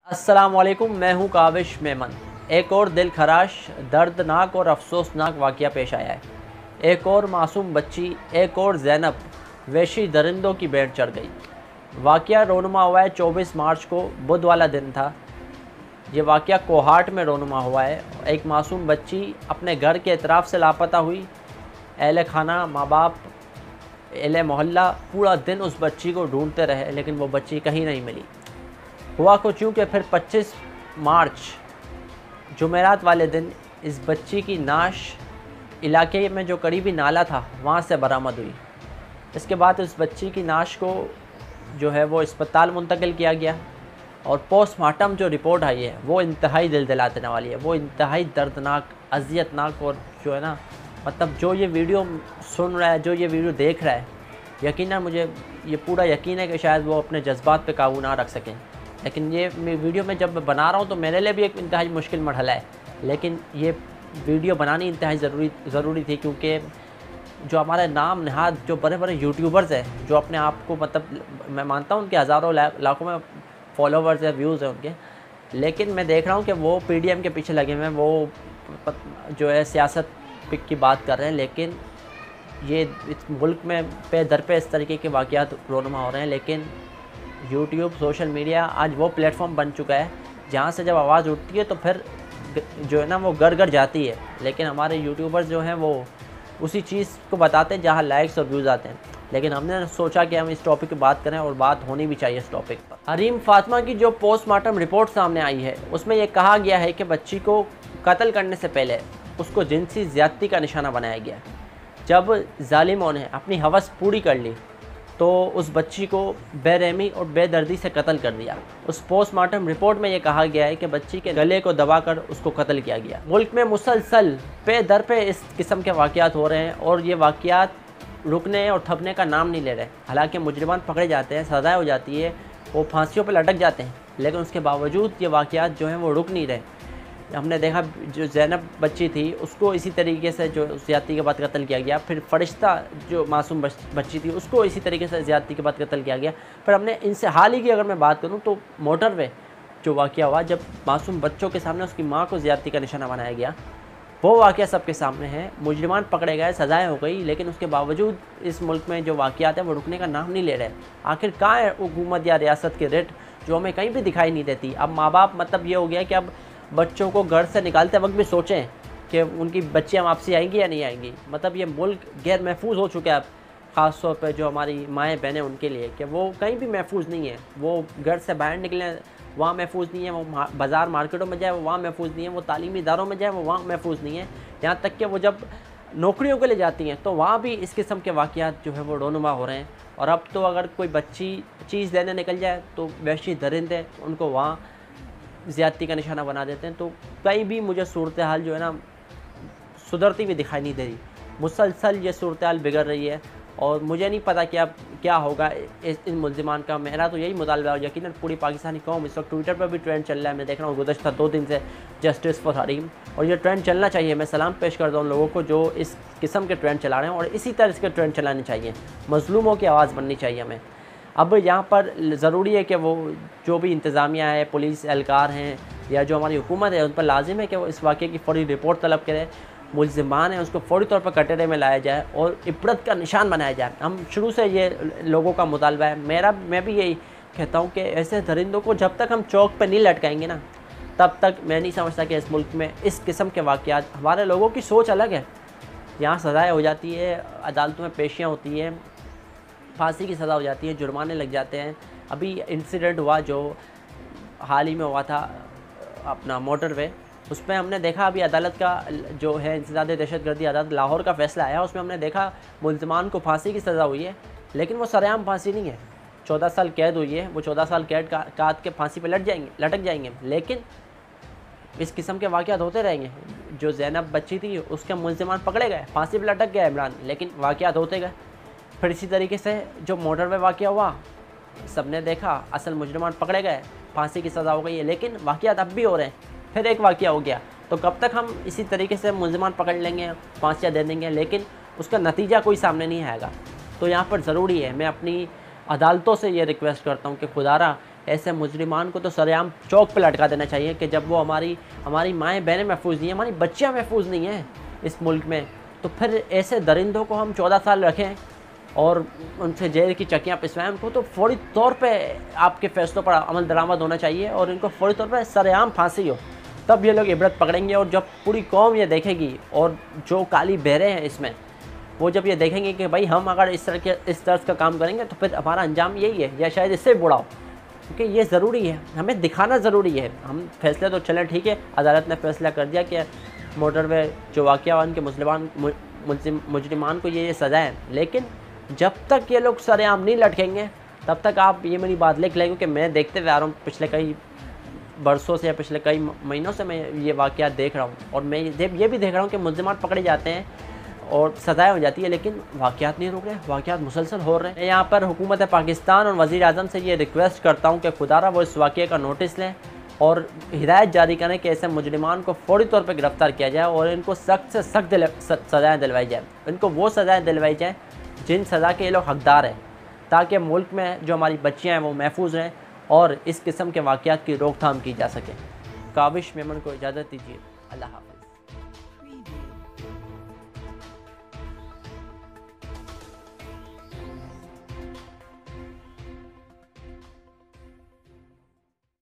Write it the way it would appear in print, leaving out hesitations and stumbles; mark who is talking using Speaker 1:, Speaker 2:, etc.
Speaker 1: अस्सलामुअलैकुम, मैं हूं काविश मेमन। एक और दिल खराश, दर्दनाक और अफसोसनाक वाक़या पेश आया है। एक और मासूम बच्ची, एक और ज़ैनब वहशी दरिंदों की भेंट चढ़ गई। वाक़या रोनुमा हुआ है 24 मार्च को, बुध वाला दिन था। ये वाक़या कोहाट में रोनुमा हुआ है। एक मासूम बच्ची अपने घर के एतराफ़ से लापता हुई। अहले खाना, माँ बाप, अहले मोहल्ला पूरा दिन उस बच्ची को ढूंढते रहे, लेकिन वो बच्ची कहीं नहीं मिली। हुआ कुछ यूँ कि फिर 25 मार्च जुमेरात वाले दिन इस बच्ची की नाश इलाके में जो करीबी नाला था वहाँ से बरामद हुई। इसके बाद उस बच्ची की नाश को जो है वो अस्पताल मुंतकिल किया गया और पोस्टमार्टम जो रिपोर्ट आई है वो इंतहाई दिल दिला देने वाली है। वो इंतहाई दर्दनाक, अज़ियतनाक, और जो है ना, मतलब जो ये वीडियो सुन रहा है, जो ये वीडियो देख रहा है, यकीनन मुझे ये पूरा यकीन है कि शायद वो अपने जज्बात पे काबू ना रख सकें। लेकिन ये वीडियो मैं जब बना रहा हूँ तो मेरे लिए भी एक इंतहाई मुश्किल मरहला है, लेकिन ये वीडियो बनानी इंतहाई ज़रूरी थी, क्योंकि जो हमारे नाम नहाद जो बड़े बड़े यूट्यूबर्स हैं, जो अपने आप को, मतलब मैं मानता हूँ उनके हज़ारों लाखों में फॉलोवर्स या व्यूज़ हैं उनके, लेकिन मैं देख रहा हूँ कि वो पीडीएम के पीछे लगे हुए हैं, वो जो है सियासत की बात कर रहे हैं। लेकिन ये इस मुल्क में पे दर पे इस तरीके के वाक़यात रोनुमा हो रहे हैं। लेकिन यूट्यूब, सोशल मीडिया आज वो प्लेटफॉर्म बन चुका है जहाँ से जब आवाज़ उठती है तो फिर जो है ना वो घर घर जाती है। लेकिन हमारे यूट्यूबर्स जो हैं वो उसी चीज़ को बताते हैं जहाँ लाइक्स और व्यूज़ आते हैं। लेकिन हमने सोचा कि हम इस टॉपिक की बात करें और बात होनी भी चाहिए इस टॉपिक पर। हरीम फातिमा की जो पोस्टमार्टम रिपोर्ट सामने आई है उसमें यह कहा गया है कि बच्ची को कत्ल करने से पहले उसको जिनसी ज़्यादती का निशाना बनाया गया। जब जालिमों ने अपनी हवस पूरी कर ली तो उस बच्ची को बेरहमी और बेदर्दी से कत्ल कर दिया। उस पोस्टमार्टम रिपोर्ट में ये कहा गया है कि बच्ची के गले को दबाकर उसको कत्ल किया गया। मुल्क में मुसलसल पे दर पे इस किस्म के वाक़यात हो रहे हैं और ये वाक़यात रुकने और थमने का नाम नहीं ले रहे। हालांकि मुजरिमान पकड़े जाते हैं, सज़ाएँ हो जाती है, वो फांसियों पर लटक जाते हैं, लेकिन उसके बावजूद ये वाक़यात जो हैं वो रुक नहीं रहे। हमने देखा जो ज़ैनब बच्ची थी उसको इसी तरीके से जो ज़्यादती के बाद कत्ल किया गया। फिर फ़रिश्ता जो मासूम बच्ची थी उसको इसी तरीके से ज़्यादती के बाद कत्ल किया गया। फिर हमने इनसे हाल ही की अगर मैं बात करूं तो मोटरवे जो वाक़या हुआ, जब मासूम बच्चों के सामने उसकी माँ को ज़्यादती का निशाना बनाया गया, वो वाक़या सबके सामने है। मुजरिमान पकड़े गए, सज़ाएँ हो गई, लेकिन उसके बावजूद इस मुल्क में जो वाक़यात हैं वो रुकने का नाम नहीं ले रहे। आखिर कहाँ है हुकूमत या रियासत की रेट जो हमें कहीं भी दिखाई नहीं देती। अब माँ बाप, मतलब ये हो गया कि अब बच्चों को घर से निकालते वक्त भी सोचें कि उनकी बच्चियाँ वापसी आएंगी या नहीं आएंगी। मतलब ये मुल्क गैर महफूज हो चुका है अब, ख़ास तौर पर जो हमारी माएँ बहनें उनके लिए, कि वो कहीं भी महफूज नहीं है। वो घर से बाहर निकले वहाँ महफूज नहीं है, वो बाज़ार मार्केटों में जाए वो वहाँ महफूज नहीं है, वो तालीमी इदारों में जाए वो वहाँ महफूज नहीं है। यहाँ तक कि वो जब नौकरियों के लिए जाती हैं तो वहाँ भी इस किस्म के वाक़यात जो है वो रोनुमा हो रहे हैं। और अब तो अगर कोई बच्ची चीज़ लेने निकल जाए तो वहशी दरिंदे उनको वहाँ ज़्यादती का निशाना बना देते हैं। तो कहीं भी मुझे सूरत हाल जो है ना सुधरती हुई दिखाई नहीं दे रही। मुसलसल ये सूरत हाल बिगड़ रही है और मुझे नहीं पता कि अब क्या होगा इन मुल्ज़िमान का। मेरा तो यही मुतालबा है, यकीनन पूरी पाकिस्तानी कौम, इस वक्त ट्विटर पर भी ट्रेंड चल रहा है, मैं देख रहा हूँ गुज़श्ता 2 दिन से, जस्टिस फॉर हरीम, और ये ट्रेंड चलना चाहिए। मैं सलाम पेश करता हूँ लोगों को जो इस किस्म के ट्रेंड चला रहे हैं, और इसी तरह के ट्रेंड चलाने चाहिए। मज़लूमों की आवाज़ बननी चाहिए हमें। अब यहाँ पर ज़रूरी है कि वो जो भी इंतज़ामिया है, पुलिस एहलकार हैं या जो हमारी हुकूमत है, उन पर लाजिम है कि वो इस वाक़े की फ़ौरी रिपोर्ट तलब करें। मुल्ज़िमान हैं उसको फ़ौरी तौर पर कटघरे में लाया जाए और इबरत का निशान बनाया जाए। हम शुरू से ये लोगों का मुतालबा है, मैं भी यही कहता हूँ कि ऐसे दरिंदों को जब तक हम चौक पर नहीं लटकाएंगे ना, तब तक मैं नहीं समझता कि इस मुल्क में इस किस्म के वाक़यात। हमारे लोगों की सोच अलग है। यहाँ सज़ाएँ हो जाती है, अदालतों में पेशियाँ होती हैं, फांसी की सज़ा हो जाती है, जुर्माने लग जाते हैं। अभी इंसिडेंट हुआ जो हाल ही में हुआ था अपना मोटरवे, उसमें हमने देखा अभी अदालत का जो है इंसदाद दहशतगर्दी अदालत लाहौर का फ़ैसला आया, उसमें हमने देखा मुल्ज़िमान को फांसी की सज़ा हुई है, लेकिन वो सरेआम फांसी नहीं है। 14 साल कैद हुई है, वो 14 साल कैद काट के फांसी पर लटक जाएंगे। लेकिन इस किस्म के वाक़यात होते रहेंगे। जो ज़ैनब बच्ची थी उसके मुल्ज़िमान पकड़े गए, फांसी पर लटक गया इमरान, लेकिन वाक़यात होते गए। फिर इसी तरीके से जो मोटरवे वाक़या हुआ, सबने देखा, असल मुजरिमान पकड़े गए, फांसी की सज़ा हो गई है, लेकिन वाक़यात अब भी हो रहे हैं। फिर एक वाक़या हो गया, तो कब तक हम इसी तरीके से मुलज़िमान पकड़ लेंगे, फांसियाँ दे देंगे, लेकिन उसका नतीजा कोई सामने नहीं आएगा। तो यहाँ पर ज़रूरी है, मैं अपनी अदालतों से ये रिक्वेस्ट करता हूँ कि खुदारा ऐसे मुजरिमान को तो सरेआम चौक पे लटका देना चाहिए कि जब वो हमारी माएँ बहनें महफूज नहीं हैं, हमारी बच्चियाँ महफूज नहीं हैं इस मुल्क में, तो फिर ऐसे दरिंदों को हम 14 साल रखें और उनसे जेल की चक्कियाँ पिसवाएं। उनको तो फौरी तौर पे आपके फ़ैसलों पर अमल दरामद होना चाहिए और इनको फौरी तौर पर सरेआम फांसी हो, तब ये लोग इबरत पकड़ेंगे। और जब पूरी कौम ये देखेगी और जो काली बहरे हैं इसमें, वो जब ये देखेंगे कि भाई हम अगर इस तरह का काम करेंगे तो फिर हमारा अंजाम यही है या शायद इससे बुरा हो, क्योंकि ये ज़रूरी है, हमें दिखाना ज़रूरी है। हम फैसले तो चलें ठीक है, अदालत ने फैसला कर दिया कि मोटरवे जो वाक़या उनके मुजरिमान को ये सज़ा है, लेकिन जब तक ये लोग सरेआम नहीं लटकेंगे तब तक आप ये मेरी बात लिख लें, क्योंकि मैं देखते हुए आ रहा हूँ पिछले कई बरसों से या पिछले कई महीनों से मैं ये वाक़यात देख रहा हूँ। और मैं ये भी देख रहा हूँ कि मुलज़िमान पकड़े जाते हैं और सज़ाएँ हो जाती है, लेकिन वाक़यात नहीं रुक रहे, वाक़यात मुसलसल हो रहे हैं। मैं यहाँ पर हुकूमत पाकिस्तान और वज़ीर आज़म से ये रिक्वेस्ट करता हूँ कि खुदारा वो इस वाक़े का नोटिस लें और हिदायत जारी करें कि ऐसे मुजरिमान को फ़ौरी तौर पर गिरफ़्तार किया जाए और इनको सख्त से सख्त सज़ाएँ दिलवाई जाए। इनको वो सज़ाएँ दिलवाई जाएँ जिन सज़ा के ये लोग हकदार हैं, ताकि मुल्क में जो हमारी बच्चियाँ हैं वो महफूज रहें और इस किस्म के वाक़यात की रोकथाम की जा सके। काविश मेमन को इजाज़त दीजिए। अल्लाह हाफ़िज़।